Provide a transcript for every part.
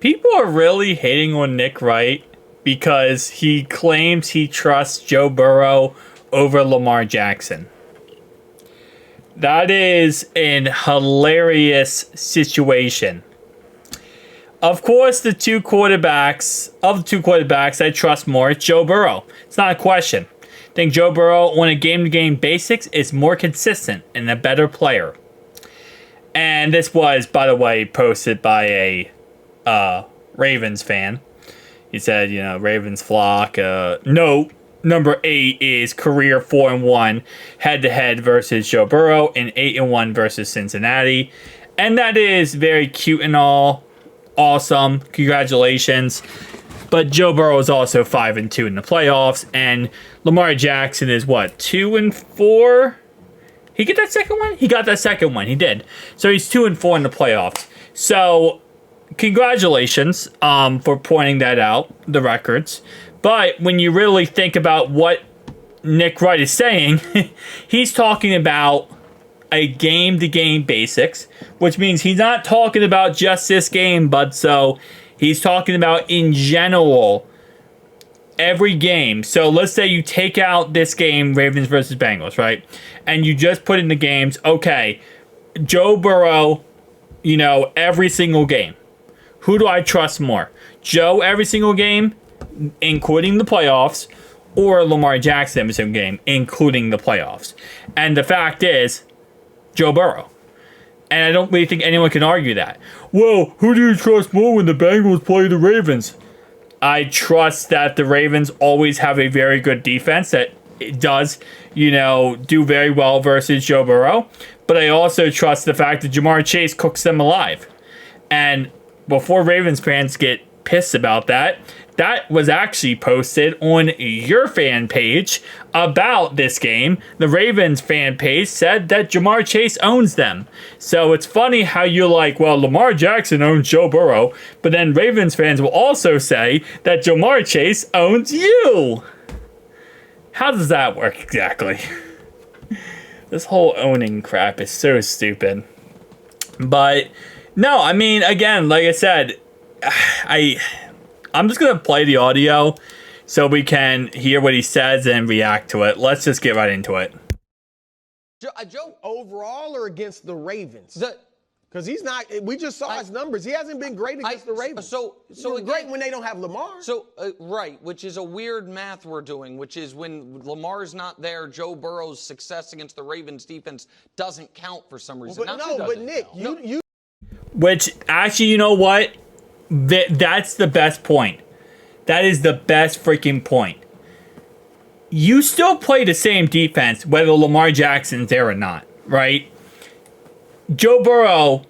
People are really hating on Nick Wright because he claims he trusts Joe Burrow over Lamar Jackson. That is an hilarious situation. Of course, the two quarterbacks, I trust more, it's Joe Burrow. It's not a question. I think Joe Burrow, on a game-to-game basis, is more consistent and a better player. And this was, by the way, posted by a Ravens fan. He said, Ravens flock. Note, number 8 is career 4-1 head-to-head versus Joe Burrow and 8-1 versus Cincinnati. And that is very cute and all. Awesome. Congratulations. But Joe Burrow is also 5-2 in the playoffs. And Lamar Jackson is what? 2-4? He get that second one? He got that second one. He did. So he's 2-4 in the playoffs. So congratulations for pointing that out, the records. But when you really think about what Nick Wright is saying, he's talking about a game-to-game basics, which means he's not talking about just this game, but so he's talking about in general every game. So let's say you take out this game, Ravens versus Bengals, right? And you just put in the games, okay, Joe Burrow, every single game. Who do I trust more? Joe every single game, including the playoffs, or Lamar Jackson every single game, including the playoffs? And the fact is, Joe Burrow. And I don't really think anyone can argue that. Well, who do you trust more when the Bengals play the Ravens? I trust that the Ravens always have a very good defense that does, do very well versus Joe Burrow. But I also trust the fact that Jamar Chase cooks them alive. And before Ravens fans get pissed about that, that was actually posted on your fan page about this game. The Ravens fan page said that Jamar Chase owns them. So it's funny how you're like, well, Lamar Jackson owns Joe Burrow, but then Ravens fans will also say that Jamar Chase owns you. How does that work exactly? This whole owning crap is so stupid. But no, I mean, again, like I said, I'm just going to play the audio so we can hear what he says and react to it. Let's just get right into it. Joe, overall or against the Ravens? Because he's not, we just saw his numbers. He hasn't been great against the Ravens. So again, great when they don't have Lamar. Right, which is a weird math we're doing, which is when Lamar's not there, Joe Burrow's success against the Ravens defense doesn't count for some reason. But Nick, you. Which, actually, you know what? That's the best point. That is the best freaking point. You still play the same defense whether Lamar Jackson's there or not, right? Joe Burrow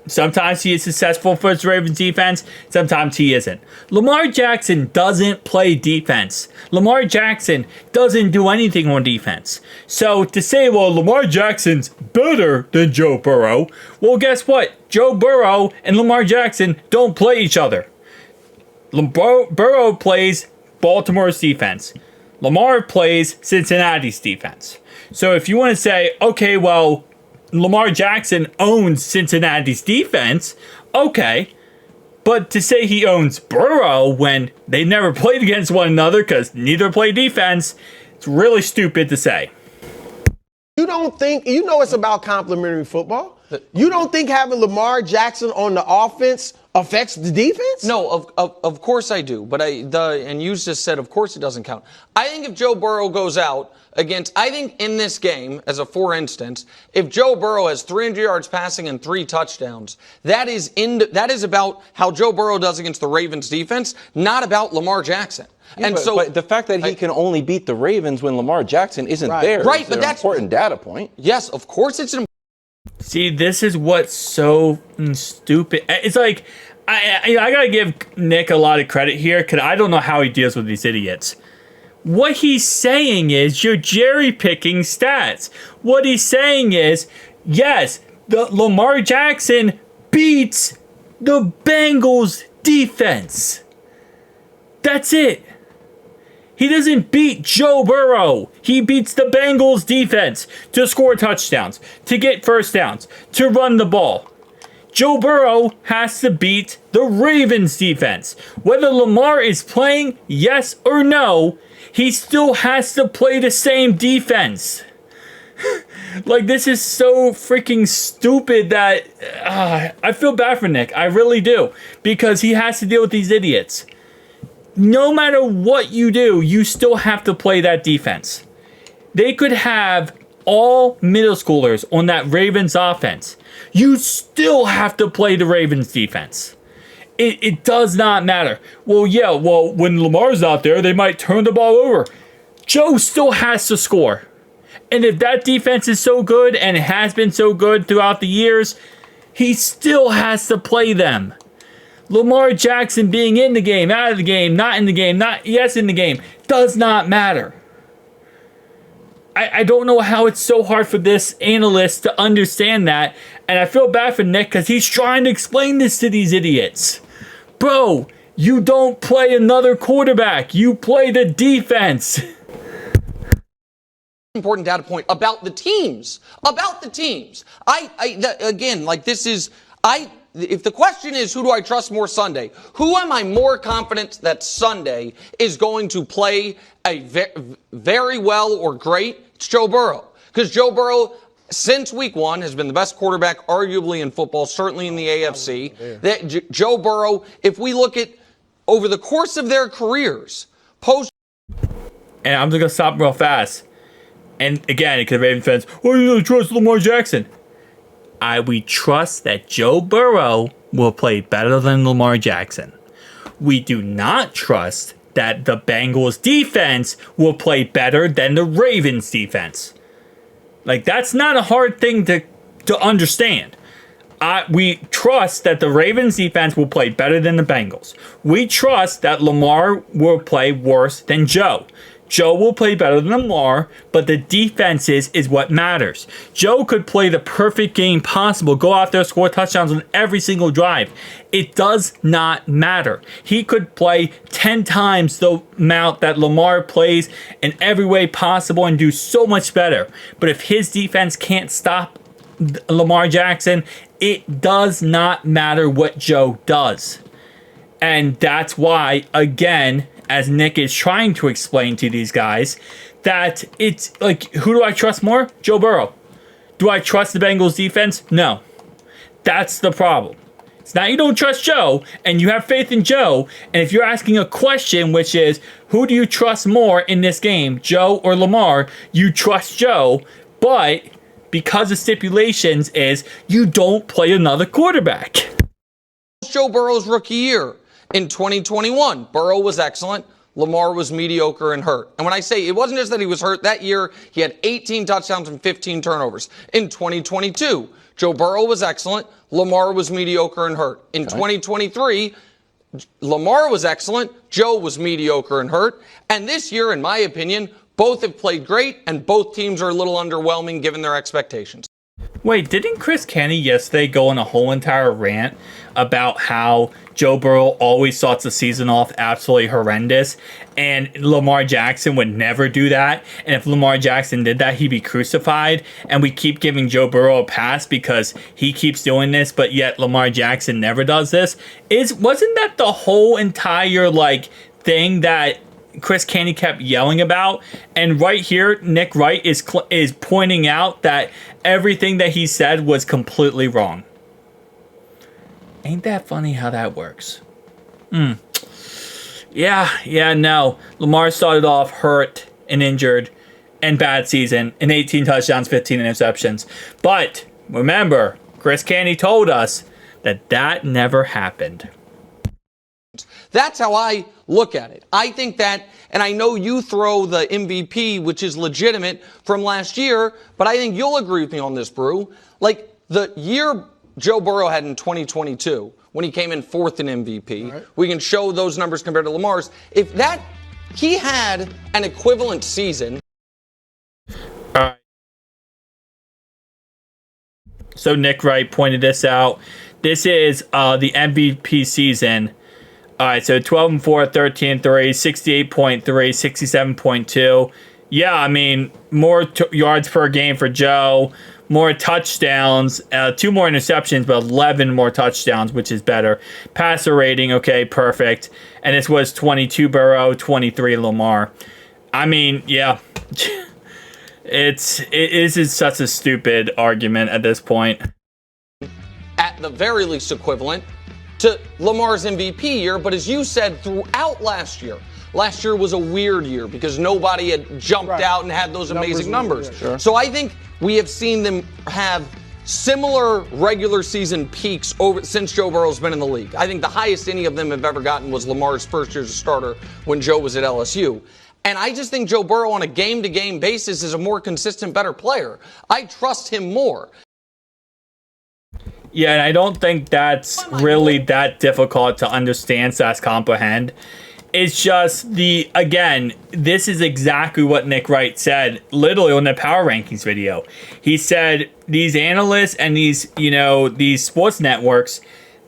sometimes he is successful for his Ravens defense, sometimes he isn't. Lamar Jackson doesn't play defense. Lamar Jackson doesn't do anything on defense. So to say, well, Lamar Jackson's better than Joe Burrow, well, guess what? Joe Burrow and Lamar Jackson don't play each other. Burrow plays Baltimore's defense. Lamar plays Cincinnati's defense. So if you want to say, okay, well, Lamar Jackson owns Cincinnati's defense, okay. But to say he owns Burrow when they never played against one another because neither play defense, it's really stupid to say. You don't think, it's about complementary football? You don't think having Lamar Jackson on the offense affects the defense? No, of course I do. But and you just said, of course it doesn't count. I think if Joe Burrow goes out I think in this game, as a for instance, if Joe Burrow has 300 yards passing and 3 touchdowns, that is about how Joe Burrow does against the Ravens defense, not about Lamar Jackson. Yeah, but the fact that he can only beat the Ravens when Lamar Jackson isn't there, right? But that's an important data point. Yes, of course it's an. See, this is what's so stupid. It's like I gotta give Nick a lot of credit here because I don't know how he deals with these idiots. What he's saying is you're cherry picking stats. What he's saying is, yes, the Lamar Jackson beats the Bengals defense. That's it. He doesn't beat Joe Burrow. He beats the Bengals defense to score touchdowns, to get first downs, to run the ball. Joe Burrow has to beat the Ravens defense. Whether Lamar is playing, yes or no, he still has to play the same defense. Like, this is so freaking stupid that I feel bad for Nick. I really do. Because he has to deal with these idiots. No matter what you do, you still have to play that defense. They could have all middle schoolers on that Ravens offense. You still have to play the Ravens defense. It does not matter. Well, yeah, when Lamar's out there, they might turn the ball over. Joe still has to score. And if that defense is so good, and it has been so good throughout the years, he still has to play them. Lamar Jackson being in the game, out of the game, not in the game, not yes in the game, does not matter. I don't know how it's so hard for this analyst to understand that. And I feel bad for Nick because he's trying to explain this to these idiots. Bro, you don't play another quarterback. You play the defense. Important data point about the teams. If the question is who do I trust more Sunday, who am I more confident that Sunday is going to play a very well or great? It's Joe Burrow. Because Joe Burrow, since week one, has been the best quarterback arguably in football, certainly in the AFC. Joe Burrow, if we look at over the course of their careers, And I'm just going to stop real fast. And again, because Ravens fans, you don't trust Lamar Jackson. We trust that Joe Burrow will play better than Lamar Jackson. We do not trust that the Bengals defense will play better than the Ravens defense. Like, that's not a hard thing to understand. We trust that the Ravens defense will play better than the Bengals. We trust that Lamar will play worse than Joe. Joe will play better than Lamar, but the defenses is what matters. Joe could play the perfect game possible, go out there, score touchdowns on every single drive. It does not matter. He could play 10 times the amount that Lamar plays in every way possible and do so much better. But if his defense can't stop Lamar Jackson, it does not matter what Joe does. And that's why, again, as Nick is trying to explain to these guys, that it's like, who do I trust more? Joe Burrow. Do I trust the Bengals defense? No. That's the problem. It's not you don't trust Joe and you have faith in Joe. And if you're asking a question, which is, who do you trust more in this game, Joe or Lamar? You trust Joe, but because of stipulations is you don't play another quarterback. Joe Burrow's rookie year. In 2021, Burrow was excellent. Lamar was mediocre and hurt. And when I say it wasn't just that he was hurt, that year he had 18 touchdowns and 15 turnovers. In 2022, Joe Burrow was excellent. Lamar was mediocre and hurt. In 2023, Lamar was excellent. Joe was mediocre and hurt. And this year, in my opinion, both have played great and both teams are a little underwhelming given their expectations. Wait, didn't Chris Kenny yesterday go on a whole entire rant about how Joe Burrow always starts the season off absolutely horrendous and Lamar Jackson would never do that? And if Lamar Jackson did that, he'd be crucified. And we keep giving Joe Burrow a pass because he keeps doing this, but yet Lamar Jackson never does this. Wasn't that the whole entire thing that Chris Kenny kept yelling about? And right here, Nick Wright is pointing out that everything that he said was completely wrong. Ain't that funny how that works? Yeah, no. Lamar started off hurt and injured and bad season and 18 touchdowns, 15 interceptions. But remember, Chris Kenny told us that never happened. That's how I look at it. I think that, and I know you throw the MVP, which is legitimate from last year, but I think you'll agree with me on this, Brew. Like the year Joe Burrow had in 2022, when he came in fourth in MVP, right. We can show those numbers compared to Lamar's. If that, he had an equivalent season. So Nick Wright pointed this out. This is the MVP season. All right, so 12-4, 13-3, 68.3, 67.2. Yeah, I mean, more yards per game for Joe, more touchdowns, 2 more interceptions, but 11 more touchdowns, which is better. Passer rating, okay, perfect. And this was 22 Burrow, 23 Lamar. I mean, yeah. It is such a stupid argument at this point. At the very least equivalent to Lamar's MVP year, but as you said, throughout last year was a weird year because nobody had jumped out and had those amazing numbers. Sure. So I think we have seen them have similar regular season peaks since Joe Burrow's been in the league. I think the highest any of them have ever gotten was Lamar's first year as a starter when Joe was at LSU. And I just think Joe Burrow on a game-to-game basis is a more consistent, better player. I trust him more. Yeah, and I don't think that's really that difficult to understand / comprehend. It's just again, this is exactly what Nick Wright said literally on the Power Rankings video. He said these analysts and these sports networks,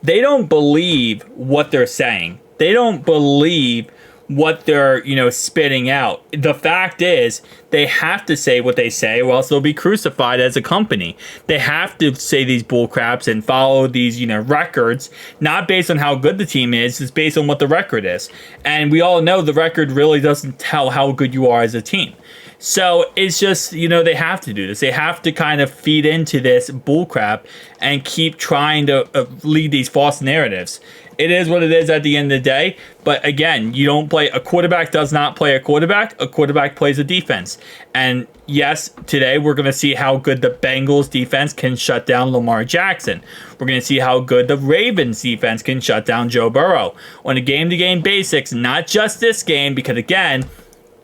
they don't believe what they're saying. They don't believe what they're, spitting out. The fact is, they have to say what they say or else they'll be crucified as a company. They have to say these bull craps and follow these, records, not based on how good the team is, it's based on what the record is. And we all know the record really doesn't tell how good you are as a team. So it's just, they have to do this. They have to kind of feed into this bullcrap and keep trying to lead these false narratives. It is what it is at the end of the day. But again, a quarterback does not play a quarterback plays a defense. And yes, today we're going to see how good the Bengals defense can shut down Lamar Jackson. We're going to see how good the Ravens defense can shut down Joe Burrow. On a game-to-game basics, not just this game, because again,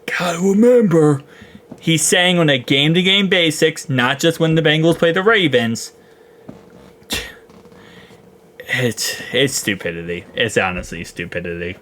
gotta remember, he's saying on a game-to-game basics, not just when the Bengals play the Ravens. It's stupidity. It's honestly stupidity.